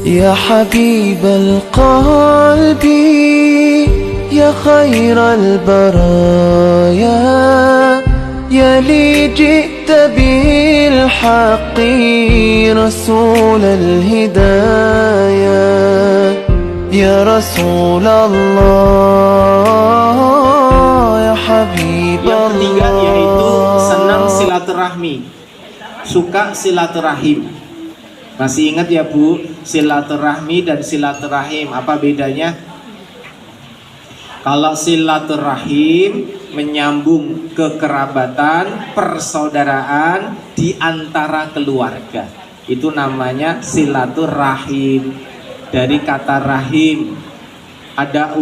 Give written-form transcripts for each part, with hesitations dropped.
يا حبيب القلب يا خير البرايا يا لي جئت بالحق رسول الهدايا يا رسول الله يا حبيب Yang ketiga yaitu senang الله. silaturahmi, suka silaturahim. Masih ingat ya Bu, silaturahmi dan silaturahim, apa bedanya? Kalau silaturahim menyambung kekerabatan, persaudaraan di antara keluarga, itu namanya silaturahim. Dari kata rahim ada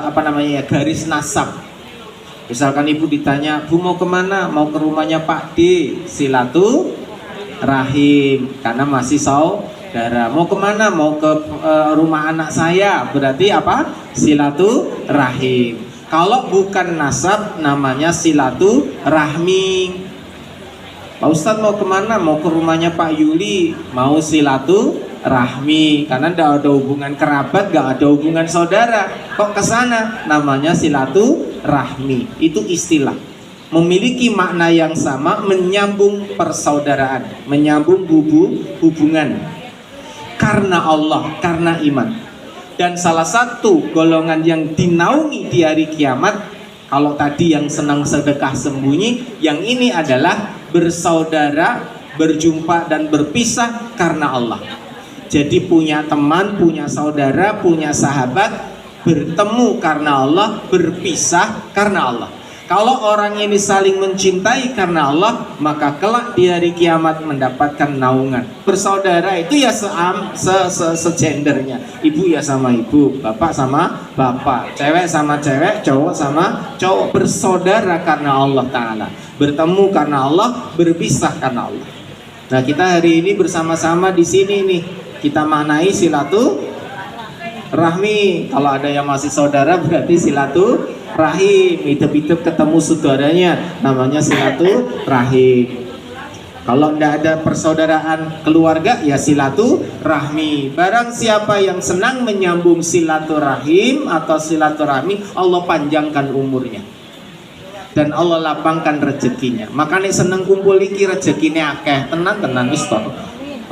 apa namanya ya, garis nasab. Misalkan ibu ditanya, Bu mau kemana? Mau ke rumahnya Pak D, silaturahim karena masih saudara. Mau kemana? Mau ke rumah anak saya, berarti apa? Silaturahim. Kalau bukan nasab namanya silaturahmi. Pak Ustadz mau kemana? Mau ke rumahnya Pak Yuli, mau silaturahmi karena tidak ada hubungan kerabat, gak ada hubungan saudara. Kok ke sana? Namanya silaturahmi. Itu istilah, memiliki makna yang sama, menyambung persaudaraan, menyambung hubungan karena Allah, karena iman. Dan salah satu golongan yang dinaungi di hari kiamat, kalau tadi yang senang sedekah sembunyi, yang ini adalah bersaudara, berjumpa dan berpisah karena Allah. Jadi punya teman, punya saudara, punya sahabat, bertemu karena Allah, berpisah karena Allah. Kalau orang ini saling mencintai karena Allah, maka kelak di hari kiamat mendapatkan naungan. Bersaudara itu ya segendernya, ibu ya sama ibu, bapak sama bapak, cewek sama cewek, cowok sama cowok. Bersaudara karena Allah Ta'ala, bertemu karena Allah, berpisah karena Allah. Nah, kita hari ini bersama-sama di sini nih, kita maknai silaturahmi. Kalau ada yang masih saudara berarti silaturahim. Hidup-hidup ketemu saudaranya, namanya silaturahim. Kalau tidak ada persaudaraan keluarga, ya silaturahmi. Barang siapa yang senang menyambung silaturahim atau silaturahmi, Allah panjangkan umurnya dan Allah lapangkan rezekinya. Makanya seneng kumpul iki rezekinya akeh, tenang wis to.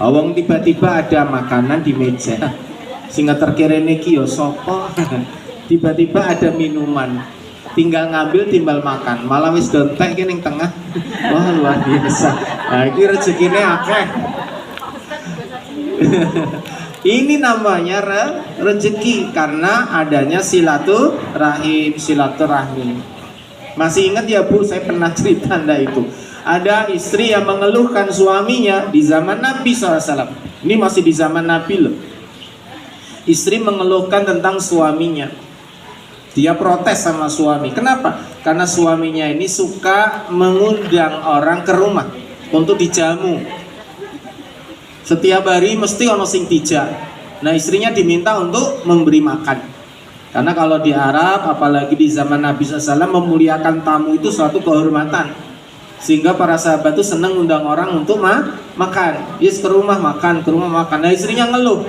Wong tiba-tiba ada makanan di meja, sehingga terkirene iki ya sapa. Tiba-tiba ada minuman, tinggal ngambil, tinggal makan, malah wis dontek ki ning tengah. Wah, luar biasa. Nah, iki rezekine akeh. Ini namanya rezeki karena adanya silaturahim, silaturahmi. Masih ingat ya Bu, saya pernah cerita Anda itu. Ada istri yang mengeluhkan suaminya di zaman Nabi SAW. Ini masih di zaman Nabi loh. Istri mengeluhkan tentang suaminya. Dia protes sama suami. Kenapa? Karena suaminya ini suka mengundang orang ke rumah untuk dijamu. Setiap hari mesti ono sing dijak. Nah, istrinya diminta untuk memberi makan. Karena kalau di Arab, apalagi di zaman Nabi SAW, memuliakan tamu itu suatu kehormatan. Sehingga para sahabat itu senang undang orang untuk makan. Yes, ke rumah makan, ke rumah makan. Nah, istrinya ngeluh,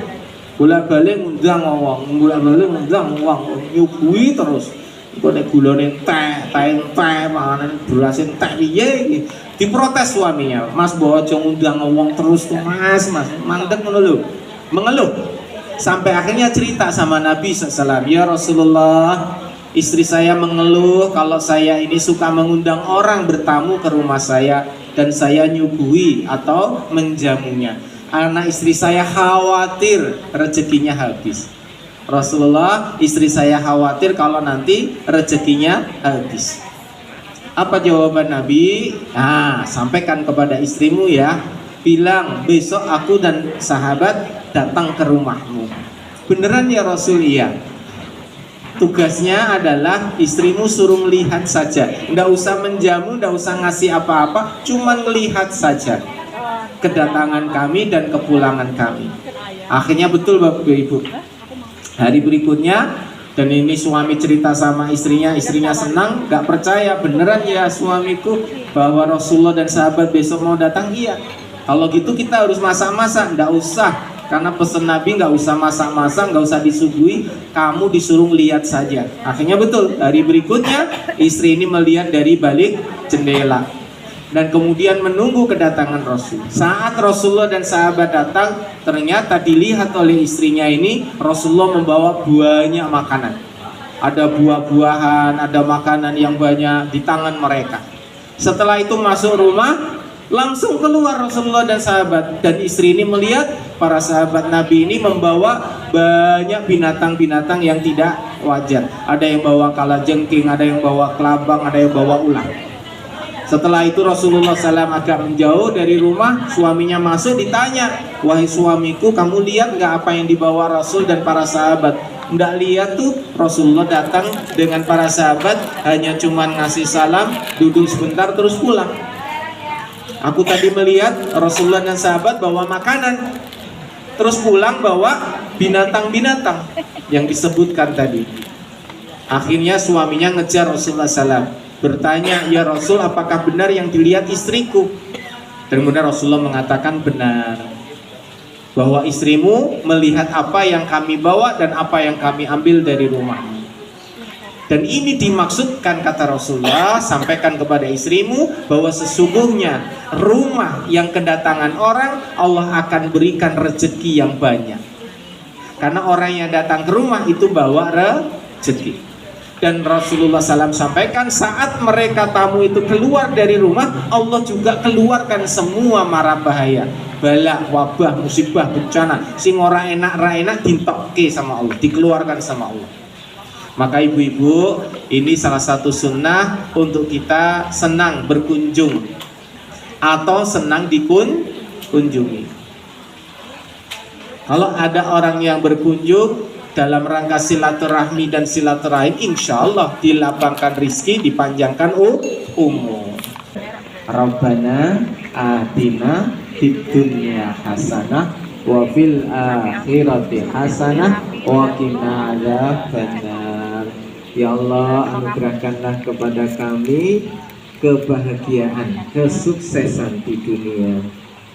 bolak-balik ngundang wong, bolak-balik ngundang wong, nyuguhi terus. Iku nek gulane teh, panganan berasin teh piye iki. Diprotes suaminya. Mas mbok aja ngundang wong terus tuh, Mas, mandek ngono lho. Mengeluh. Sampai akhirnya cerita sama Nabi SAW, ya Rasulullah, istri saya mengeluh kalau saya ini suka mengundang orang bertamu ke rumah saya dan saya nyuguhi atau menjamunya. Anak istri saya khawatir rezekinya habis. Rasulullah, istri saya khawatir kalau nanti rezekinya habis. Apa jawaban Nabi? Nah, sampaikan kepada istrimu ya. Bilang besok aku dan sahabat datang ke rumahmu. Beneran ya Rasul? Iya. Tugasnya adalah istrimu suruh melihat saja. Nggak usah menjamu, nggak usah ngasih apa-apa, cuman melihat saja kedatangan kami dan kepulangan kami. Akhirnya betul Bapak Ibu. Hari berikutnya, dan ini suami cerita sama istrinya senang, gak percaya, beneran ya suamiku bahwa Rasulullah dan sahabat besok mau datang? Iya. Kalau gitu kita harus masak-masak, nggak usah. karena pesan Nabi nggak usah masak-masak, nggak usah disuguhi, kamu disuruh lihat saja. Akhirnya betul, hari berikutnya istri ini melihat dari balik jendela dan kemudian menunggu kedatangan Rasul. Saat Rasulullah dan sahabat datang, ternyata dilihat oleh istrinya ini Rasulullah membawa banyak makanan. Ada buah-buahan, ada makanan yang banyak di tangan mereka. Setelah itu masuk rumah, langsung keluar Rasulullah dan sahabat, dan istri ini melihat para sahabat Nabi ini membawa banyak binatang-binatang yang tidak wajar. Ada yang bawa kalajengking, ada yang bawa kelabang, ada yang bawa ular. Setelah itu Rasulullah SAW agak menjauh dari rumah, suaminya masuk, ditanya, wahai suamiku, kamu lihat nggak apa yang dibawa Rasul dan para sahabat? Nggak lihat tuh, Rasulullah datang dengan para sahabat, hanya cuman ngasih salam, duduk sebentar terus pulang. Aku tadi melihat Rasulullah dan sahabat bawa makanan, terus pulang bawa binatang-binatang yang disebutkan tadi. Akhirnya suaminya ngejar Rasulullah SAW, bertanya, ya Rasul, apakah benar yang dilihat istriku? Dan kemudian Rasulullah mengatakan benar, bahwa istrimu melihat apa yang kami bawa dan apa yang kami ambil dari rumah. Dan ini dimaksudkan, kata Rasulullah, sampaikan kepada istrimu bahwa sesungguhnya rumah yang kedatangan orang, Allah akan berikan rezeki yang banyak. Karena orang yang datang ke rumah itu bawa rezeki. Dan Rasulullah SAW sampaikan, saat mereka tamu itu keluar dari rumah, Allah juga keluarkan semua mara bahaya, bala, wabah, musibah, bencana, sing ora enak ra enak dintokke sama Allah, dikeluarkan sama Allah. Maka ibu-ibu, ini salah satu sunnah untuk kita senang berkunjung atau senang dikunjungi. Kalau ada orang yang berkunjung dalam rangka silaturahmi dan silaturahim, insya Allah dilapangkan rizki, dipanjangkan umur. Rabbana atina fid dunya hasanah wa fil akhirati hasanah wa qina adzabannar. Ya Allah, anugerahkanlah kepada kami kebahagiaan, kesuksesan di dunia,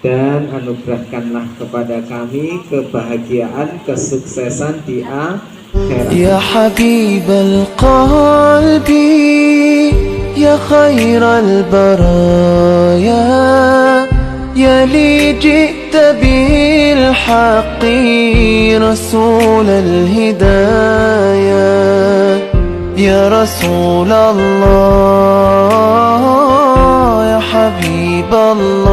dan anugerahkanlah kepada kami kebahagiaan, kesuksesan di akhirat. Ya Habibal Qalbi, Ya Khairal Baraya, Ya li ji'ta bil haqqi Rasulal Hidayah. Ya Rasulallah, Ya Habiballah,